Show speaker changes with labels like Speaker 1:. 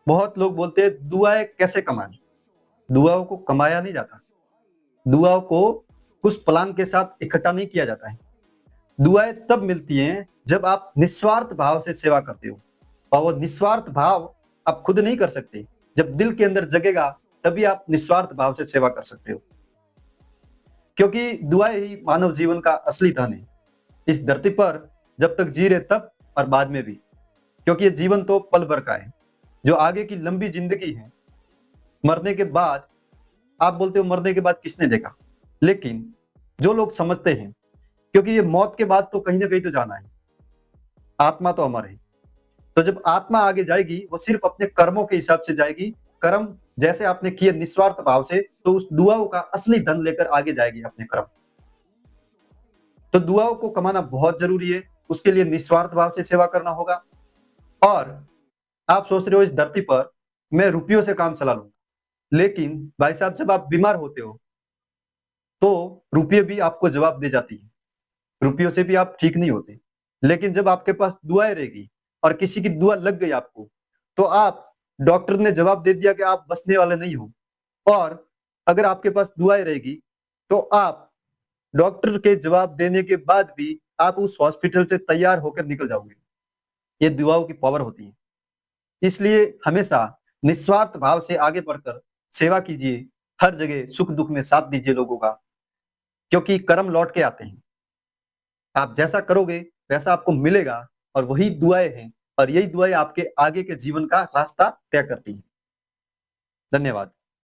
Speaker 1: बहुत लोग बोलते हैं दुआएं कैसे कमाएं। दुआओं को कमाया नहीं जाता। दुआओं को कुछ प्लान के साथ इकट्ठा नहीं किया जाता है। दुआएं तब मिलती हैं जब आप निस्वार्थ भाव से सेवा करते हो, और वो निस्वार्थ भाव आप खुद नहीं कर सकते। जब दिल के अंदर जगेगा तभी आप निस्वार्थ भाव से सेवा कर सकते हो, क्योंकि दुआएं ही मानव जीवन का असली धन है। इस धरती पर जब तक जी रहे तब, और बाद में भी, क्योंकि ये जीवन तो पल भर का है। जो आगे की लंबी जिंदगी है, मरने के बाद, आप बोलते हो मरने के बाद किसने देखा, लेकिन जो लोग समझते हैं, क्योंकि ये मौत के बाद तो कहीं ना कहीं तो जाना है, आत्मा तो अमर है। तो जब आत्मा आगे जाएगी वो सिर्फ अपने कर्मों के हिसाब से जाएगी। कर्म जैसे आपने किए निस्वार्थ भाव से, तो उस दुआओं का असली धन लेकर आगे जाएगी अपने कर्म। तो दुआओं को कमाना बहुत जरूरी है, उसके लिए निस्वार्थ भाव से सेवा करना होगा। और आप सोच रहे हो इस धरती पर मैं रुपयों से काम चला लूंगा, लेकिन भाई साहब जब आप बीमार होते हो तो रुपये भी आपको जवाब दे जाती है। रुपयों से भी आप ठीक नहीं होते। लेकिन जब आपके पास दुआएं रहेगी और किसी की दुआ लग गई आपको, तो आप, डॉक्टर ने जवाब दे दिया कि आप बचने वाले नहीं हो। और अगर आपके पास दुआएं रहेगी तो आप डॉक्टर के जवाब देने के बाद भी आप उस हॉस्पिटल से तैयार होकर निकल जाओगे। ये दुआओं की पावर होती है। इसलिए हमेशा निस्वार्थ भाव से आगे बढ़कर सेवा कीजिए। हर जगह सुख दुख में साथ दीजिए लोगों का, क्योंकि कर्म लौट के आते हैं। आप जैसा करोगे वैसा आपको मिलेगा, और वही दुआएं हैं, और यही दुआएं आपके आगे के जीवन का रास्ता तय करती हैं। धन्यवाद।